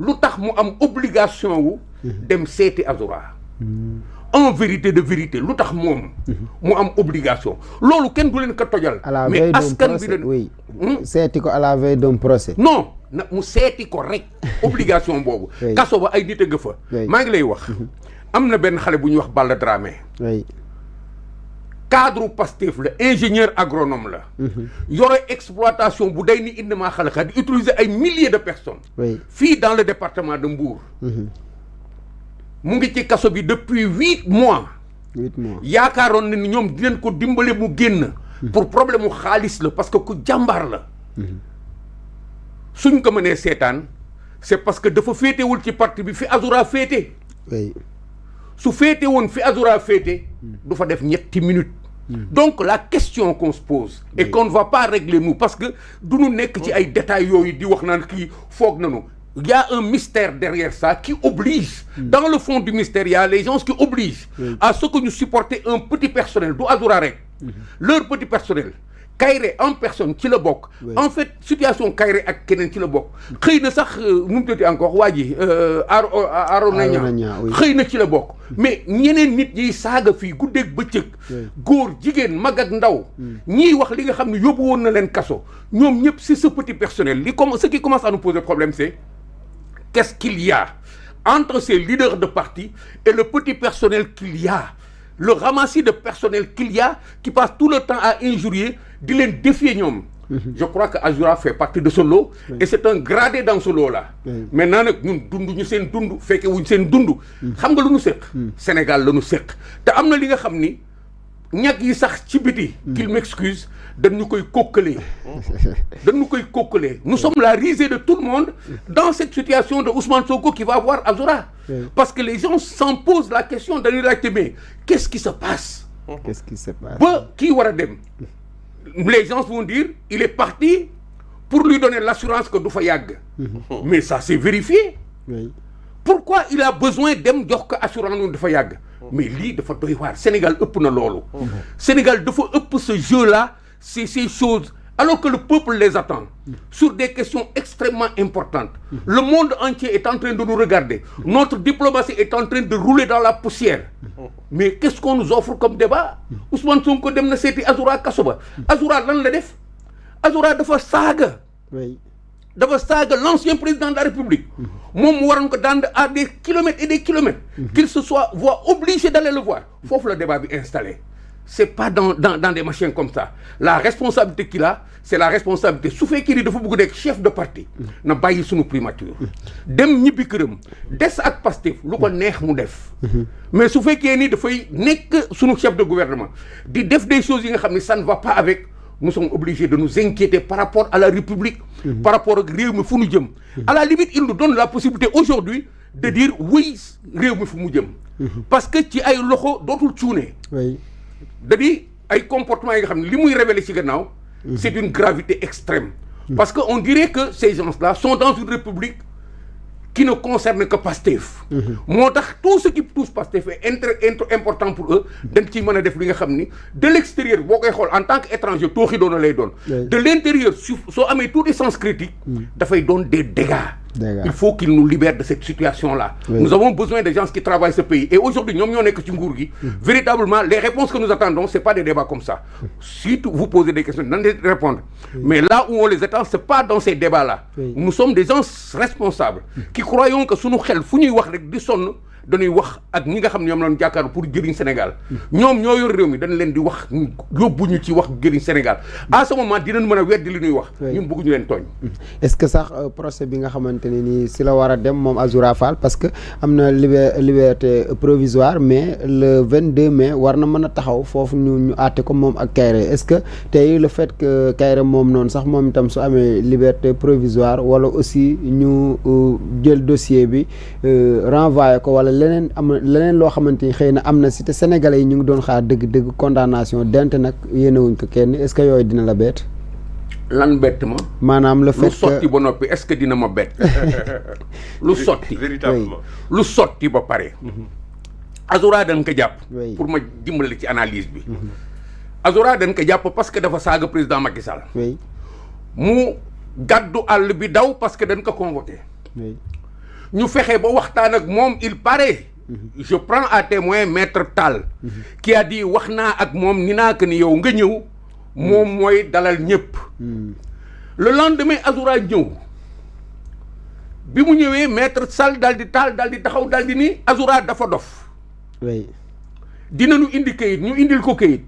lu tax mu am obligation wu dem seeti Azoura en vérité de vérité lu tax moom mu am obligation loolu kenn du leen ko tojal mais askan bi leen oui seeti ko à la veille d'un procès non na mu seeti ko rek obligation boobu kaso ba ay nit a nga fa maa ngi lay wax am na benn xale bu ñuy wax Balla Dramé cadre Pastef la ingénieur agronome la yore exploitation bu day ni indi maa xalaat di utiliser ay milliers de personnes fii dans le département de Mbour mu ngi ci kaso bi depuis 8 mois yaakaaroon na ni ñoom dinañ ko dimbale mu génn pour problème mu xaalis la parce que ku jàmbaar la suñ ko mënee seetaan c'est parce que dafa féetewul ci parti bi fi Azoura féete su féete woon fi Azoura féete du fa def ñetti minutes donc la question qu'on se pose et qu'on ne va pas régler nous parce que du ñu nekk ci ay détails yooyu di wax naan kii foog nañu il y a un mystère derrière ça qui oblige dans le fond du mystère il y a les gens qui obligent à ce que ñu supporter un petit personnel du Azoura rek leur petit personnel Kairé en personne ci la bokk en fait situation Kairé ak keneen ci la bokk xëy na sax nu mu tuddati encore waa ji Arona Niang xëy na ci la bokk mais ñeneen nit yiy saaga fii guddeeg bëccëg góor jigéen mag ak ndaw ñiy wax li nga xam ne yóbbu woon na leen kaso ñoom ñëpp c'est ce petit personnel ce qui commence à nous poser problème c'est qu'est-ce qu'il y a entre ces leaders de parti et le petit personnel qu'il y a le ramassis de personnel qu'il y a qui passe tout le temps à injurier di leen défier ñoom je crois que Azoura fait partie de ce lot et c'est un gradé dans ce lot là maintenant nag ñun dund ñu seen dund fekke wuñ seen dund xam nga lu ñu séq Sénégal la ñu séq te am na li nga xam ni ñag yi sax ci biti qu'il m'excuse dañu koy kokkalee nous sommes la risée de tout le monde dans cette situation de Ousmane Sonko qui va voir Azoura parce que les gens s'en posent la question dañuy laajte mais qu'est-ce qui se passe ba kii war a dem les gens vont dire il est parti pour lui donner l'assurance que du fa yàgg mais ça c'est vérifié pourquoi il a besoin dem jox ko assurance nu dafa yàgg mais lii dafa doy waar Sénégal ëpp na loolu Sénégal dafa ëpp ce jeu là c'est ces choses alors que le peuple les attend sur des questions extrêmement importantes le monde entier est en train de nous regarder notre diplomatie est en train de rouler dans la poussière mais qu'est-ce qu'on nous offre comme débat Ousmane Sonko dem na seeti Azoura kaso ba Azoura lan la def Azoura dafa saaga l'ancien président de la République moom mu waroon ko daan à des kilomètres et des kilomètres qu'il se voit obligé d'aller le voir foofu la débat bi installé c'est pas dans des machins comme ça la responsabilité qu'il a c'est la responsabilité su fekkee ni dafa bëgg nekk chef de parti na bàyyi suñu primature dem ñibbi këram des ak Pastef lu ko neex mu def mais su fekkee ni dafay nekk suñu chef de gouvernement di def des choses yi nga xam ne ça ne va pas avec nous sommes obligés de nous inquiéter par rapport à la République par rapport ak réew mi fu ñu jëm à la limite il nous donne la possibilité aujourd'hui de dire oui réew mi fu mu jëm parce que ci ay loxo dootul cuune da-di ay comportements yi nga xam ne li muy révéler ci gannaaw c'est d'une gravité extrême parce que on dirait que ces gens-là sont dans une république qui ne concerne que Pastef moo tax tout ce qui touche Pastef est important pour eux dañ ciy mën a def li nga xam ni de l'extérieur boo koy xool en tant qu'étranger tooxi doona lay doon de l'intérieur soo amee tout sens critique dafay doon des dégâts il faut qu'ils nous libèrent de cette situation-là nous avons besoin de gens qui travaillent ce pays et aujourd'hui ñoom ñoo nekk ci nguur gi véritablement les réponses que nous attendons c'est pas des débats comme ça si vous posez des questions nan leen répondre mais là où on les attend c'est pas dans ces débats-là nous sommes des gens responsables qui croyons que suñu xel fu ñuy wax rek di sonn dañuy wax ak ñi nga xam ne ñoom lañu jàkkaar pour jëriñ Sénégal ñoom ñoo yor réew mi dañ leen di wax yóbbu ñu ci wax jëriñ Sénégal à ce moment dinañ mën a weddi li ñuy wax ñun bëgguñu leen tooñ est-ce que sax procès bi nga xamante ne nii si la war a dem moom Azoura Fall parce que am na liberté provisoire mais le 22 mai war na mën a taxaw foofu ñu àtte ko moom ak Kairé est-ce que tey le fait que Kairé moom noonu sax moom itam su amee liberté provisoire wala aussi ñu jël dossier bi renvoyé ko wala leneen loo xamante ni xëy na am na si te sénégalais yi ñu ngi doon xaar dëgg condamnation dente nag yéenewuñ ko kenn est-ce que yooyu dina la bett lan bett ma maanaam le fait lu sotti ba noppi est-ce que dina ma bett lu sotti véritablement lu sotti ba pare Azoura dañ ko jàpp pour ma dimbali ci analyse bi Azoura dañ ko jàpp parce que dafa saaga président Macky Sall mu gàddu àll bi daw parce que dañ ko convoqué ñu fexe ba waxtaan ak moom il paraît. Je prends à témoin maître Tall. qui a dit wax naa ak moom ni naa que ni yow nga ñëw. moom mooy dalal ñëpp. le lendemain Azoura ñëw. bi mu ñëwee maître Sall daal di taxaw daal di ni Azoura dafa dof. oui. dinañu indi kayit ñu indil ko kayit.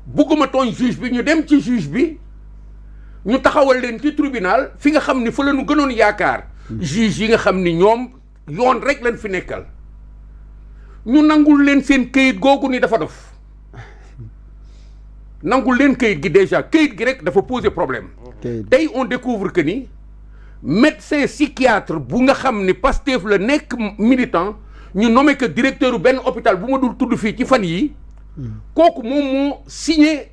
bugguma tooñ juge bi ñu dem ci juge bi ñu taxawal leen ci tribunal fi nga xam ni fa la ñu gënoon yaakaar. juge yi nga xam ni ñoom yoon rek lañ fi nekkal. ñu nangul leen seen kayit googu ni dafa dof. nangul leen kayit gi déjà kayit gi rek dafa poser problème. tey on découvre que ni médecin psychiatre bu nga xam ni Pastef la nekk militant ñu nommé que directeur benn hôpital bu ma dul tudd fii ci fan yi kooku moom moo signé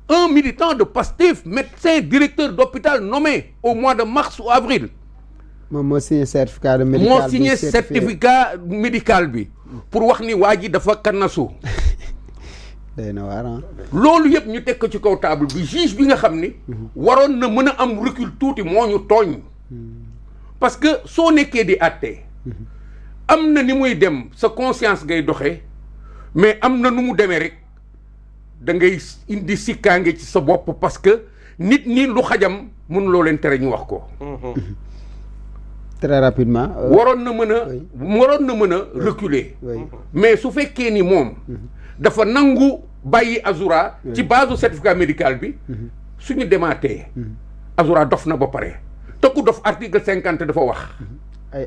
un militant de Pastef médecin directeur d'hôpital nommé au mois de mars ou avril. moom moo signé certificat de médical bi moo signé certificat médical bi pour wax ni waa ji dafa kannasu. day na waar loolu yëpp ñu teg ko ci kaw table bi juge bi nga xam ni waroon na mën a am recul tuuti moo ñu tooñ. parce que soo nekkee di àtte am na ni muy dem sa conscience ngay doxee mais am na nu mu demee rek da ngay indi sikkaange ci sa bopp parce que nit ñi lu xajam mënuloo leen tere ñu wax ko. très rapidement. waroon na mën a reculer. mais su fekkee ni moom. dafa nangu bàyyi Azoura ci base certificat médical bi. suñu demaatee. Azoura dof na ba pare. te ku dof article 50 dafa wax.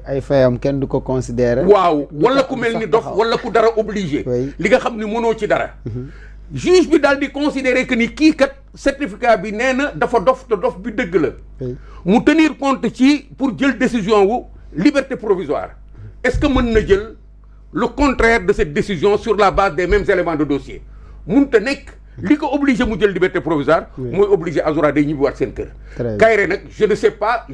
ay fayam kenn du ko considérer. waaw wala ku mel ni dof wala ku dara obligé. li nga xam ni mënoo ci dara. juge bi daal di considérer que ni kii kat certificat bi nee na dafa dof te dof bi dëgg la. mu tenir compte ci pour jël décision wu liberté provisoire. est-ce que mën na jël le contraire de cette décision sur la base des mêmes éléments de dossier mënut a nekk. li ko obligé mu jël liberté provisoire. mooy obligé Azoura day ñibbiwaat seen kër. Kairé nag je ne sais pas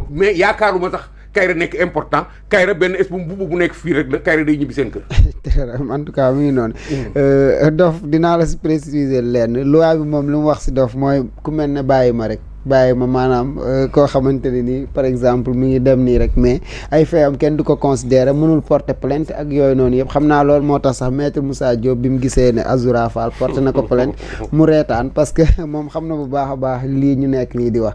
mais yaakaaruma sax Kairé nekk important Kairé benn bu nekk fii rek la Kairé day ñibbi seen kër. en tout cas mi ngi noonu. dof dinaa la si préciser lenn loi bi moom lu mu wax si dof mooy ku mel ne bàyyi ma rek. bàyyi ma maanaam koo xamante ne nii par exemple mi ngi dem nii rek mais ay fayam kenn du ko considérer mënul porter plainte ak yooyu noonu yëpp xam naa loolu moo tax sax maître Moussa Diop bi mu gisee ne Azoura Fall porté na ko plainte mu reetaan parce que moom xam na bu baax a baax lii ñu nekk nii di wax.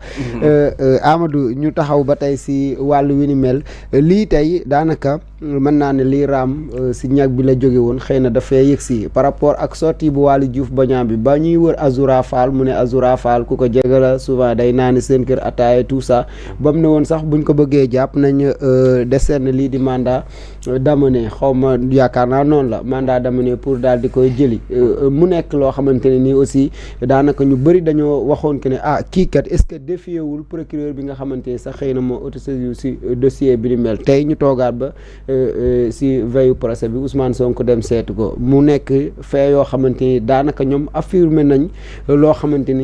Amadou ñu taxaw ba tey si wàllu wi ni mel lii tey daanaka mën naa ne lii raam si ñag bi la jóge woon xëy na dafay yëg si par rapport ak sortie bu Waly Diouf Bodiang bi ba ñuy wër Azoura Fall mu ne Azoura Fall ku ko jege la souvent day naani seen kër ataaya tout ça ba mu ne woon sax buñ ko bëggee jàpp nañ décerner lii di mandat d'amener xaw ma yaakaar naa noonu la mandat d'amener pour daal di koy jëli mu nekk loo xamante ne nii aussi daanaka ñu bëri dañoo waxoon que ne kii kat est-ce que défié wul procureur bi nga xamante ne sax xëy na moo autosaisir si dossier bi ni mel tey ñu toogaat ba si veille procès bi Ousmane Sonko dem seetu ko mu nekk fee yoo xamante ni daanaka ñoom affirmé nañ loo xamante ni